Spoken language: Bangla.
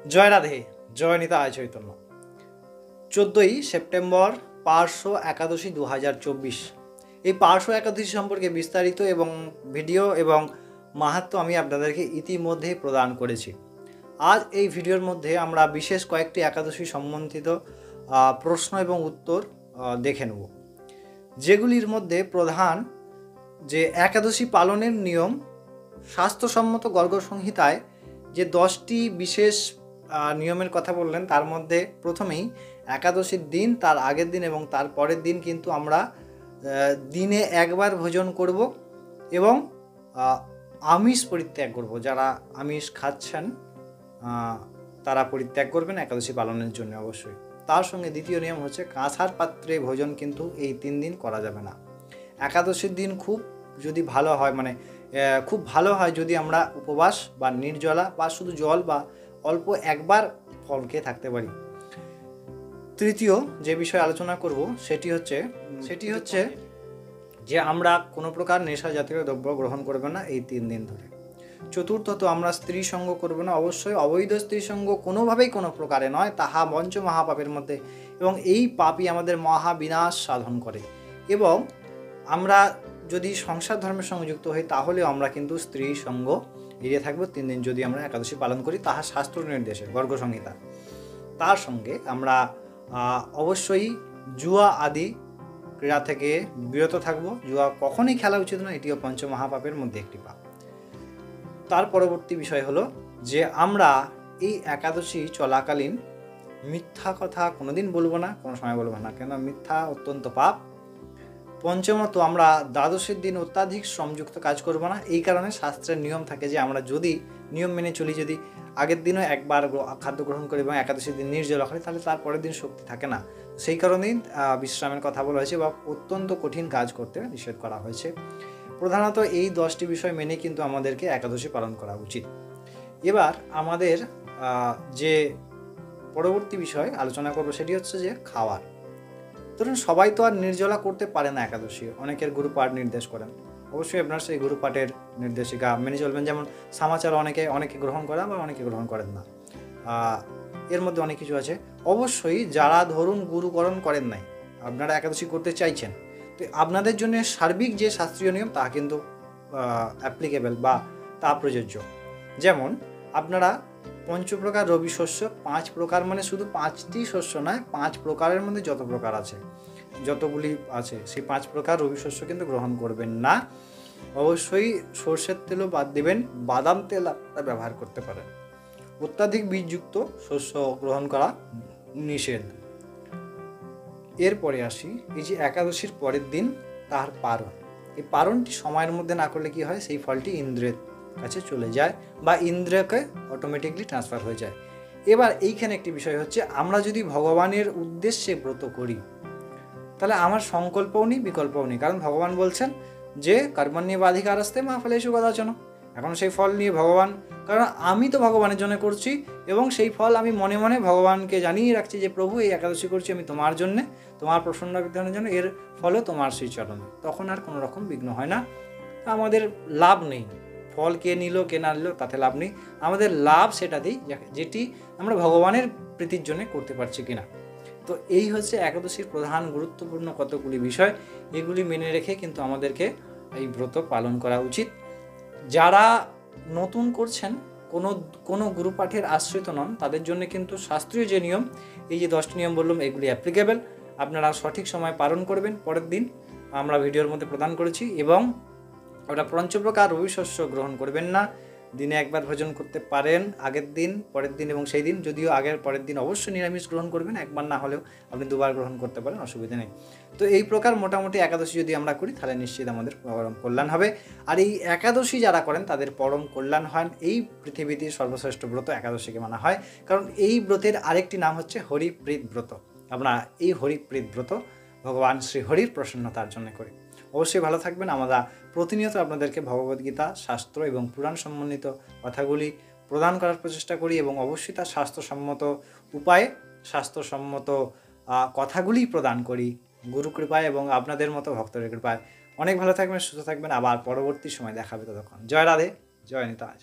জয় রাধে, জয় নিতাই চৈতন্য। 14ই সেপ্টেম্বর পার্শ্ব একাদশী 2024। এই পার্শ্ব একাদশী সম্পর্কে বিস্তারিত এবং ভিডিও এবং মাহাত্ম্য আমি আপনাদেরকে ইতিমধ্যে প্রদান করেছি। আজ এই ভিডিওর মধ্যে আমরা বিশেষ কয়েকটি একাদশী সম্বন্ধিত প্রশ্ন এবং উত্তর দেখে নেব, যেগুলির মধ্যে প্রধান যে একাদশী পালনের নিয়ম স্বাস্থ্যসম্মত গর্গ সংহিতায় যে 10টি বিশেষ নিয়মের কথা বললেন, তার মধ্যে প্রথমেই একাদশীর দিন, তার আগের দিন এবং তার পরের দিন কিন্তু আমরা দিনে একবার ভোজন করব এবং আমিষ পরিত্যাগ করব। যারা আমিষ খাচ্ছেন তারা পরিত্যাগ করবেন একাদশী পালনের জন্য অবশ্যই। তার সঙ্গে দ্বিতীয় নিয়ম হচ্ছে কাঁসার পাত্রে ভোজন কিন্তু এই 3 দিন করা যাবে না। একাদশীর দিন খুব যদি ভালো হয়, মানে খুব ভালো হয় যদি আমরা উপবাস বা নির্জলা বা শুধু জল বা অল্প একবার ফল খেয়ে থাকতে পারি। তৃতীয় যে বিষয়ে আলোচনা করব সেটি হচ্ছে যে আমরা কোনো প্রকার নেশা জাতীয় দ্রব্য গ্রহণ করব না এই 3 দিন ধরে। চতুর্থত আমরা স্ত্রী সঙ্গ করব না, অবশ্যই অবৈধ স্ত্রী সঙ্গ কোনোভাবেই কোনো প্রকারে নয়, তাহা পঞ্চ মহাপাপের মধ্যে এবং এই পাপই আমাদের মহাবিনাশ সাধন করে। এবং আমরা যদি সংসার ধর্মের সঙ্গে যুক্ত হই তাহলেও আমরা কিন্তু স্ত্রী সঙ্গ এড়িয়ে থাকবো 3 দিন যদি আমরা একাদশী পালন করি, তাহা শাস্ত্র নির্দেশে গর্গ সংহিতা। তার সঙ্গে আমরা অবশ্যই জুয়া আদি ক্রীড়া থেকে বিরত থাকবো। জুয়া কখনই খেলা উচিত নয়, এটিও পঞ্চমহাপাপের মধ্যে একটি পাপ। তার পরবর্তী বিষয় হলো যে আমরা এই একাদশী চলাকালীন মিথ্যা কথা কোনোদিন বলবো না, কোনো সময় বলবো না, কেন মিথ্যা অত্যন্ত পাপ। পঞ্চমত আমরা দ্বাদশীর দিন অত্যাধিক শ্রমযুক্ত কাজ করব না। এই কারণে শাস্ত্রের নিয়ম থাকে যে আমরা যদি নিয়ম মেনে চলি, যদি আগের দিনও একবার খাদ্য গ্রহণ করি এবং একাদশীর দিন নির্জলা খাই, তাহলে তার পরের দিন শক্তি থাকে না। সেই কারণেই বিশ্রামের কথা বলা হয়েছে বা অত্যন্ত কঠিন কাজ করতে নিষেধ করা হয়েছে। প্রধানত এই 10টি বিষয় মেনে কিন্তু আমাদেরকে একাদশী পালন করা উচিত। এবার আমাদের যে পরবর্তী বিষয় আলোচনা করব সেটি হচ্ছে যে খাওয়ার। ধরুন সবাই তো আর নির্জলা করতে পারে না একাদশী, অনেকের গুরুপাঠ নির্দেশ করেন। অবশ্যই আপনার সেই গুরুপাঠের নির্দেশিকা মেনে চলবেন। যেমন সমাচার অনেকে গ্রহণ করেন বা অনেকে গ্রহণ করেন না, এর মধ্যে অনেক কিছু আছে। অবশ্যই যারা ধরুন গুরুকরণ করেন নাই, আপনারা একাদশী করতে চাইছেন, তো আপনাদের জন্য সার্বিক যে শাস্ত্রীয় নিয়ম তা কিন্তু অ্যাপ্লিকেবল বা তা প্রযোজ্য। যেমন আপনারা পঞ্চপ্রকার রবি শস্য 5 প্রকার, মানে শুধু 5টি শস্য নয়, 5 প্রকারের মধ্যে যত প্রকার আছে, যতগুলি আছে সেই 5 প্রকার রবি শস্য কিন্তু গ্রহণ করবেন না। অবশ্যই সর্ষের তেলও বাদ দেবেন, বাদাম তেল আপনারা ব্যবহার করতে পারেন। অত্যাধিক বীজযুক্ত শস্য গ্রহণ করা নিষেধ। এরপরে আসি এই যে একাদশীর পরের দিন তার পারণ। এই পারণটি সময়ের মধ্যে না করলে কি হয়, সেই ফলটি ইন্দ্রের কাছে চলে যায় বা ইন্দ্রকে অটোমেটিকলি ট্রান্সফার হয়ে যায়। এবার এইখানে একটি বিষয় হচ্ছে, আমরা যদি ভগবানের উদ্দেশ্যে ব্রত করি তাহলে আমার সংকল্পও নেই, বিকল্পও নেই। কারণ ভগবান বলছেন যে কর্মণ্যেবাধিকারস্তে মা ফলেষু কদাচন। এখন সেই ফল নিয়ে ভগবান, কারণ আমি তো ভগবানের জন্য করছি এবং সেই ফল আমি মনে মনে ভগবানকে জানিয়ে রাখছি যে প্রভু এই একাদশী করছি আমি তোমার জন্যে, তোমার প্রসন্ন বিধানের জন্য, এর ফলও তোমার শ্রীচরণে। তখন আর কোনো রকম বিঘ্ন হয় না, আমাদের লাভ নেই। ফল কে নিল কে না নিল তাতে লাভ নেই, আমাদের লাভ সেটাতেই যেটি আমরা ভগবানের প্রীতির জন্য করতে পারছি কিনা। তো এই হচ্ছে একাদশীর প্রধান গুরুত্বপূর্ণ কতগুলি বিষয়, এগুলি মেনে রেখে কিন্তু আমাদেরকে এই ব্রত পালন করা উচিত। যারা নতুন করছেন, কোনো গুরুপাঠের আশ্রিত নন, তাদের জন্য কিন্তু শাস্ত্রীয় যে নিয়ম, এই যে 10টি নিয়ম বললাম, এগুলি অ্যাপ্লিকেবল। আপনারা সঠিক সময় পালন করবেন। পরের দিন আমরা ভিডিওর মধ্যে প্রদান করেছি। এবং ওটা পঞ্চপ্রকার রবি শস্য গ্রহণ করবেন না, দিনে একবার ভোজন করতে পারেন, আগের দিন, পরের দিন এবং সেই দিন। যদিও আগের পরের দিন অবশ্যই নিরামিষ গ্রহণ করবেন, একবার না হলেও আপনি 2বার গ্রহণ করতে পারেন, অসুবিধা নেই। তো এই প্রকার মোটামুটি একাদশী যদি আমরা করি তাহলে নিশ্চিত আমাদের পরম কল্যাণ হবে। আর এই একাদশী যারা করেন তাদের পরম কল্যাণ হয়। এই পৃথিবীতে সর্বশ্রেষ্ঠ ব্রত একাদশীকে মানা হয়, কারণ এই ব্রতের আরেকটি নাম হচ্ছে হরিপ্রীত ব্রত। আমরা এই হরিপ্রীত ব্রত ভগবান শ্রী হরির প্রসন্নতার জন্য করি। অবশ্যই ভালো থাকবেন। আমরা প্রতিনিয়ত আপনাদেরকে ভগবদ্গীতা, শাস্ত্র এবং পুরাণ সম্বন্ধিত কথাগুলি প্রদান করার প্রচেষ্টা করি এবং অবশ্যই তার স্বাস্থ্যসম্মত উপায়ে স্বাস্থ্যসম্মত কথাগুলি প্রদান করি গুরু কৃপায় এবং আপনাদের মতো ভক্তদের কৃপায়। অনেক ভালো থাকবেন, সুস্থ থাকবেন। আবার পরবর্তী সময় দেখাবে, ততক্ষণ জয় রাধে, জয় নিতাই।